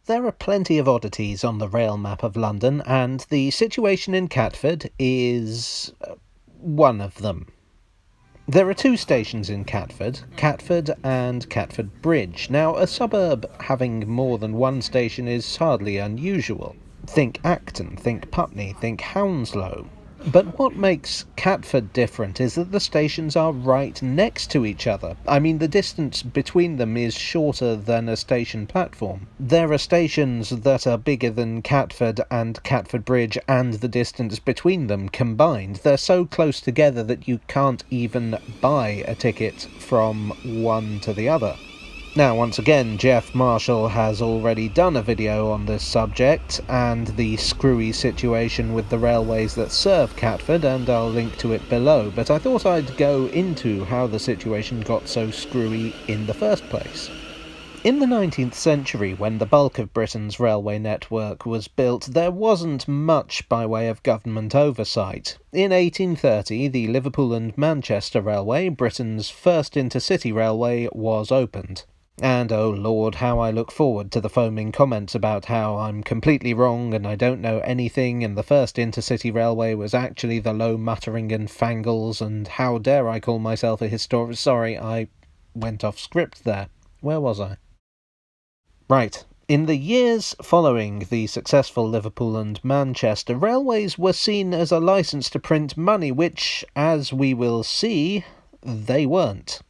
There are plenty of oddities on the rail map of London, and the situation in Catford is one of them. There are two stations in Catford, Catford and Catford Bridge. Now, a suburb having more than one station is hardly unusual. Think Acton, think Putney, think Hounslow. But what makes Catford different is that the stations are right next to each other. I mean, the distance between them is shorter than a station platform. There are stations that are bigger than Catford and Catford Bridge, and the distance between them combined. They're so close together that you can't even buy a ticket from one to the other. Now, once again, Jeff Marshall has already done a video on this subject and the screwy situation with the railways that serve Catford, and I'll link to it below, but I thought I'd go into how the situation got so screwy in the first place. In the 19th century, when the bulk of Britain's railway network was built, there wasn't much by way of government oversight. In 1830, the Liverpool and Manchester Railway, Britain's first intercity railway, was opened. And oh lord, how I look forward to the foaming comments about how I'm completely wrong and I don't know anything and the first intercity railway was actually the Low Mutteringen Fangles, and how dare I call myself a historian. Sorry, I went off script there. Where was I? Right. In the years following the successful Liverpool and Manchester railways were seen as a licence to print money, which, as we will see, they weren't.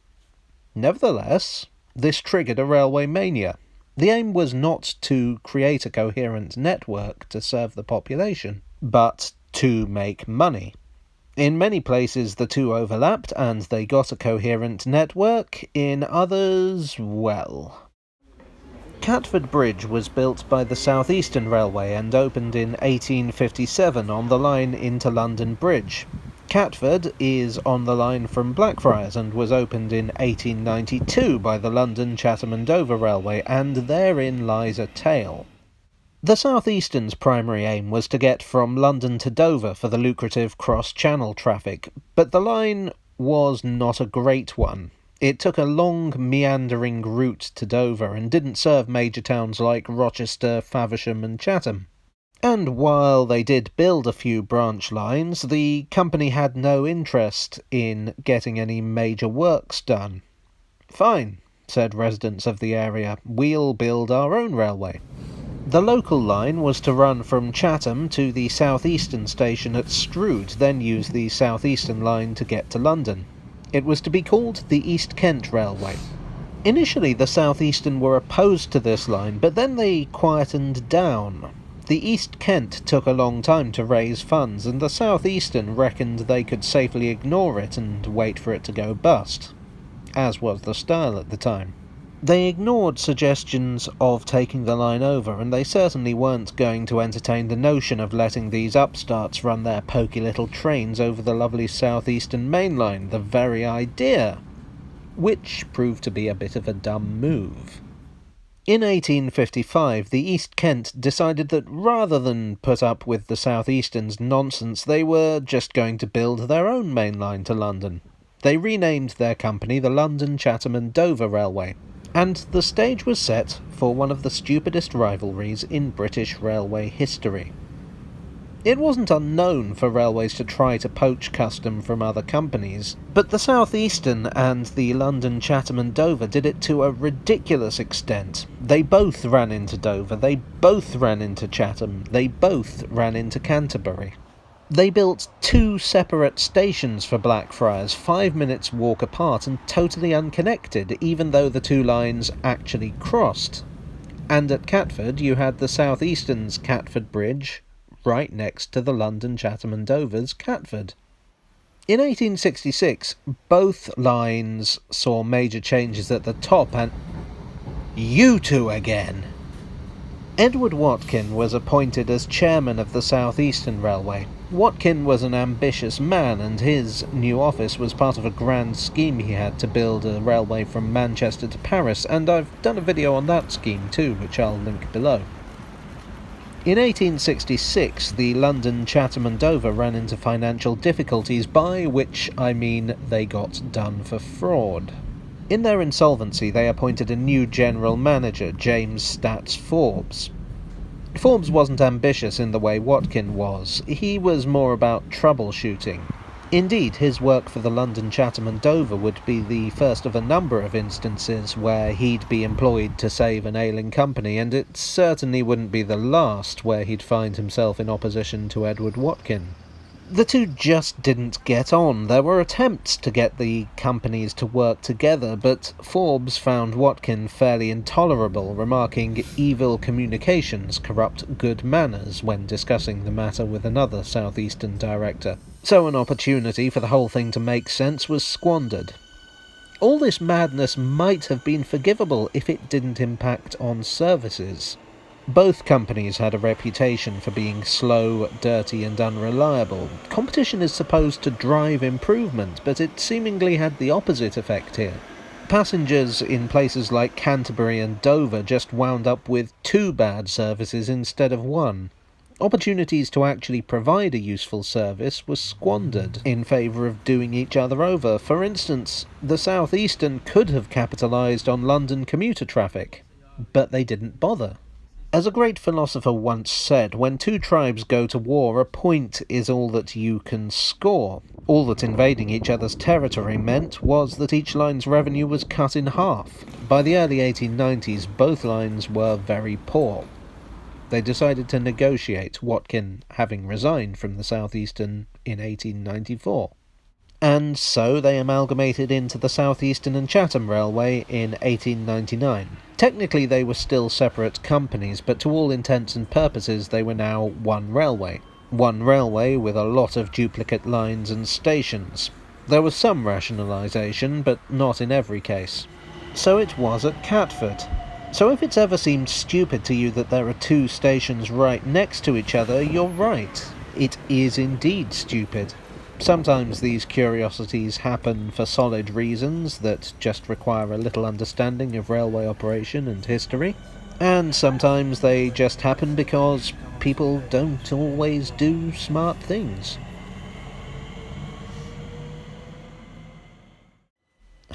Nevertheless, this triggered a railway mania. The aim was not to create a coherent network to serve the population, but to make money. In many places the two overlapped and they got a coherent network. In others, well. Catford Bridge was built by the South Eastern Railway and opened in 1857 on the line into London Bridge. Catford is on the line from Blackfriars and was opened in 1892 by the London, Chatham and Dover Railway, and therein lies a tale. The South Eastern's primary aim was to get from London to Dover for the lucrative cross-channel traffic, but the line was not a great one. It took a long, meandering route to Dover and didn't serve major towns like Rochester, Faversham and Chatham. And while they did build a few branch lines, the company had no interest in getting any major works done. Fine, said residents of the area, we'll build our own railway. The local line was to run from Chatham to the South Eastern station at Strood, then use the South Eastern line to get to London. It was to be called the East Kent Railway. Initially the South Eastern were opposed to this line, but then they quietened down. The East Kent took a long time to raise funds, and the South Eastern reckoned they could safely ignore it and wait for it to go bust, as was the style at the time. They ignored suggestions of taking the line over, and they certainly weren't going to entertain the notion of letting these upstarts run their poky little trains over the lovely South Eastern main line, the very idea, which proved to be a bit of a dumb move. In 1855, the East Kent decided that rather than put up with the South Eastern's nonsense, they were just going to build their own main line to London. They renamed their company the London, Chatham and Dover Railway, and the stage was set for one of the stupidest rivalries in British railway history. It wasn't unknown for railways to try to poach custom from other companies, but the South Eastern and the London, Chatham and Dover did it to a ridiculous extent. They both ran into Dover, they both ran into Chatham, they both ran into Canterbury. They built two separate stations for Blackfriars, 5 minutes walk apart and totally unconnected, even though the two lines actually crossed. And at Catford you had the South Eastern's Catford Bridge, right next to the London, Chatham and Dover's Catford. In 1866, both lines saw major changes at the top, and... You two again! Edward Watkin was appointed as chairman of the South Eastern Railway. Watkin was an ambitious man, and his new office was part of a grand scheme he had to build a railway from Manchester to Paris, and I've done a video on that scheme too, which I'll link below. In 1866, the London, Chatham and Dover ran into financial difficulties, by which I mean they got done for fraud. In their insolvency, they appointed a new general manager, James Stats Forbes. Forbes wasn't ambitious in the way Watkin was. He was more about troubleshooting. Indeed, his work for the London, Chatham and Dover would be the first of a number of instances where he'd be employed to save an ailing company, and it certainly wouldn't be the last where he'd find himself in opposition to Edward Watkin. The two just didn't get on. There were attempts to get the companies to work together, but Forbes found Watkin fairly intolerable, remarking evil communications corrupt good manners when discussing the matter with another southeastern director. So an opportunity for the whole thing to make sense was squandered. All this madness might have been forgivable if it didn't impact on services. Both companies had a reputation for being slow, dirty and unreliable. Competition is supposed to drive improvement, but it seemingly had the opposite effect here. Passengers in places like Canterbury and Dover just wound up with 2 bad services instead of 1. Opportunities to actually provide a useful service were squandered in favour of doing each other over. For instance, the South Eastern could have capitalised on London commuter traffic, but they didn't bother. As a great philosopher once said, when two tribes go to war, a point is all that you can score. All that invading each other's territory meant was that each line's revenue was cut in half. By the early 1890s, both lines were very poor. They decided to negotiate, Watkin having resigned from the South Eastern in 1894. And so they amalgamated into the South Eastern and Chatham Railway in 1899. Technically they were still separate companies, but to all intents and purposes they were now one railway. One railway with a lot of duplicate lines and stations. There was some rationalisation, but not in every case. So it was at Catford. So if it's ever seemed stupid to you that there are 2 stations right next to each other, you're right. It is indeed stupid. Sometimes these curiosities happen for solid reasons that just require a little understanding of railway operation and history, and sometimes they just happen because people don't always do smart things.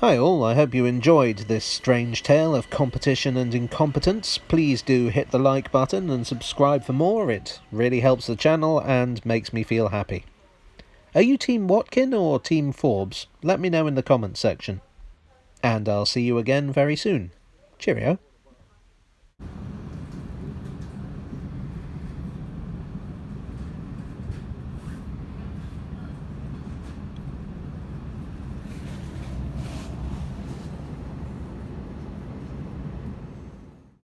Hi all, I hope you enjoyed this strange tale of competition and incompetence. Please do hit the like button and subscribe for more. It really helps the channel and makes me feel happy. Are you Team Watkin or Team Forbes? Let me know in the comments section. And I'll see you again very soon. Cheerio.